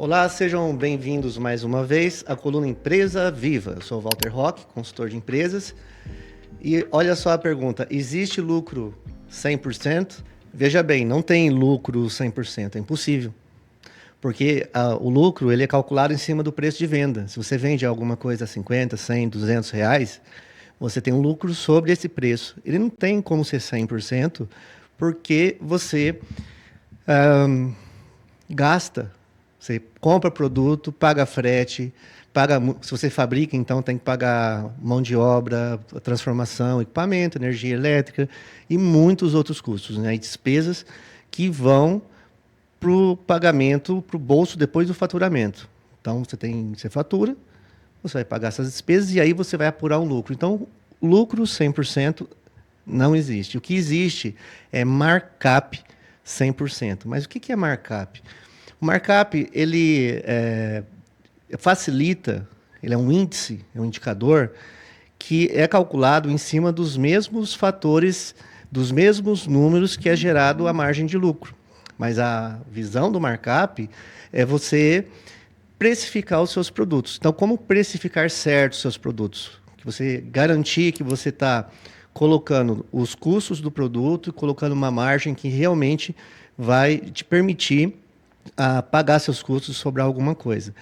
Olá, sejam bem-vindos mais uma vez à coluna Empresa Viva. Eu sou o Walter Roque, consultor de empresas. E olha só a pergunta: existe lucro 100%? Veja bem, não tem lucro 100%, é impossível. Porque o lucro ele é calculado em cima do preço de venda. Se você vende alguma coisa a 50, 100, 200 reais, você tem um lucro sobre esse preço. Ele não tem como ser 100%, porque você gasta. Você compra produto, paga frete, se você fabrica, então tem que pagar mão de obra, transformação, equipamento, energia elétrica e muitos outros custos, né? E despesas que vão para o pagamento, para o bolso depois do faturamento. Então você fatura, você vai pagar essas despesas e aí você vai apurar um lucro. Então, lucro 100% não existe. O que existe é markup 100%. Mas o que é markup? O markup, ele facilita, ele é um índice, é um indicador, que é calculado em cima dos mesmos fatores, dos mesmos números que é gerado a margem de lucro. Mas a visão do markup é você precificar os seus produtos. Então, como precificar certo os seus produtos? Que você garantir que você está colocando os custos do produto e colocando uma margem que realmente vai te permitir pagar seus custos sobre alguma coisa.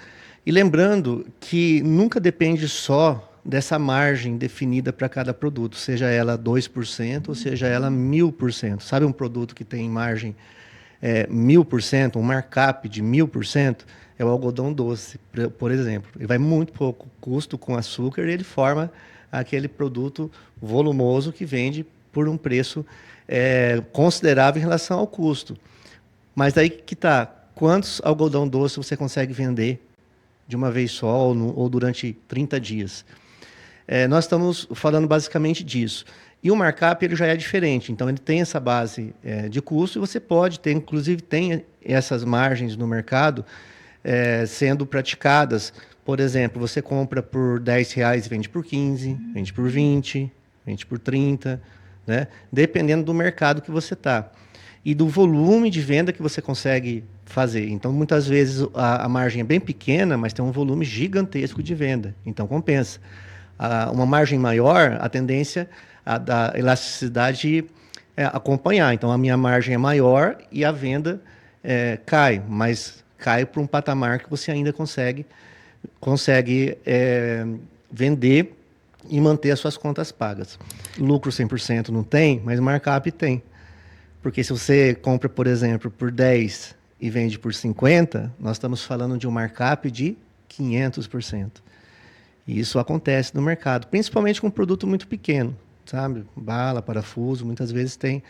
E lembrando que nunca depende só dessa margem definida para cada produto, seja ela 2% ou seja ela 1000%. Sabe um produto que tem margem 1000%, um markup de 1000%? É o algodão doce, por exemplo. Ele vai muito pouco custo com açúcar e ele forma aquele produto volumoso que vende por um preço considerável em relação ao custo. Mas aí que está, quantos algodão doce você consegue vender de uma vez só ou durante 30 dias? Nós estamos falando basicamente disso. E o markup ele já é diferente, então ele tem essa base de custo e você pode ter, inclusive tem essas margens no mercado sendo praticadas. Por exemplo, você compra por R$10 e vende por 15, vende por 20, vende por 30, né? Dependendo do mercado que você está e do volume de venda que você consegue fazer. Então, muitas vezes a margem é bem pequena, mas tem um volume gigantesco de venda. Então, compensa. Uma margem maior, a tendência da elasticidade acompanhar. Então, a minha margem é maior e a venda cai, mas cai para um patamar que você ainda consegue vender e manter as suas contas pagas. Lucro 100% não tem, mas markup tem. Porque se você compra, por exemplo, por 10 e vende por 50, nós estamos falando de um markup de 500%. E isso acontece no mercado, principalmente com um produto muito pequeno, sabe? Bala, parafuso, muitas vezes tem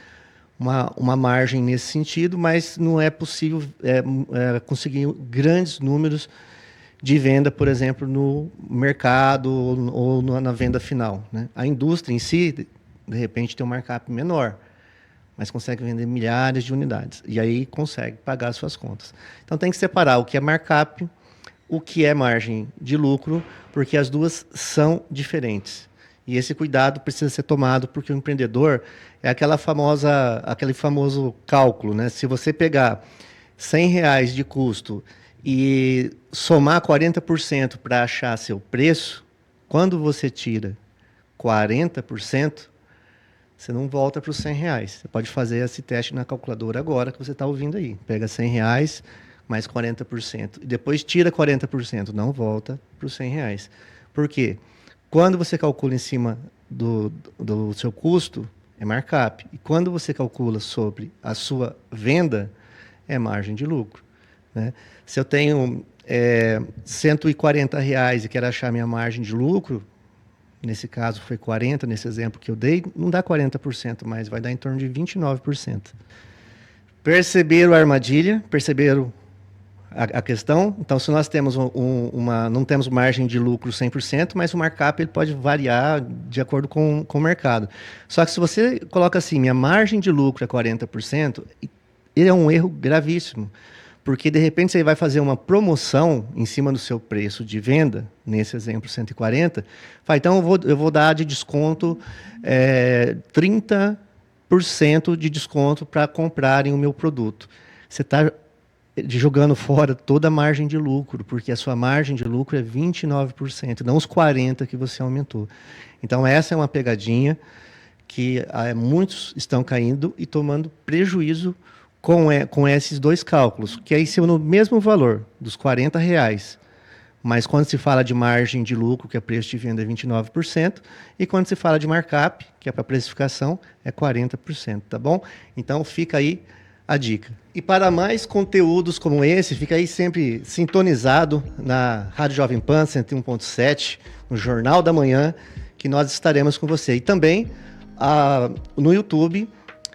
uma margem nesse sentido, mas não é possível conseguir grandes números de venda, por exemplo, no mercado ou na venda final, né? A indústria em si, de repente, tem um markup menor, mas consegue vender milhares de unidades. E aí consegue pagar as suas contas. Então tem que separar o que é markup, o que é margem de lucro, porque as duas são diferentes. E esse cuidado precisa ser tomado, porque o empreendedor é aquele famoso cálculo, né? Se você pegar R$100 de custo e somar 40% para achar seu preço, quando você tira 40%, você não volta para os R$100. Você pode fazer esse teste na calculadora agora que você está ouvindo aí. Pega R$100 mais 40%. E depois tira 40%. Não volta para os R$100. Por quê? Quando você calcula em cima do seu custo, é markup. E quando você calcula sobre a sua venda, é margem de lucro, né? Se eu tenho R$140 e quero achar minha margem de lucro, nesse caso foi 40%, nesse exemplo que eu dei, não dá 40%, mas vai dar em torno de 29%. Perceberam a armadilha? Perceberam a questão? Então, se nós temos não temos margem de lucro 100%, mas o markup ele pode variar de acordo com o mercado. Só que se você coloca assim, minha margem de lucro é 40%, ele é um erro gravíssimo. Porque, de repente, você vai fazer uma promoção em cima do seu preço de venda, nesse exemplo 140, fala, então eu vou dar de desconto 30% de desconto para comprarem o meu produto. Você está jogando fora toda a margem de lucro, porque a sua margem de lucro é 29%, não os 40% que você aumentou. Então, essa é uma pegadinha que muitos estão caindo e tomando prejuízo com esses dois cálculos, que aí são no mesmo valor, dos R$ 40, mas quando se fala de margem de lucro, que é preço de venda, é 29%, e quando se fala de markup, que é para precificação, é 40%, tá bom? Então fica aí a dica. E para mais conteúdos como esse, fica aí sempre sintonizado na Rádio Jovem Pan 101.7, no Jornal da Manhã, que nós estaremos com você. E também no YouTube,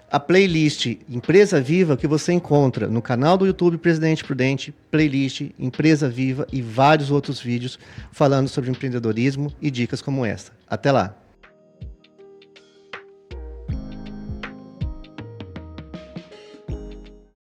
a playlist Empresa Viva, que você encontra no canal do YouTube Presidente Prudente, playlist Empresa Viva e vários outros vídeos falando sobre empreendedorismo e dicas como essa. Até lá!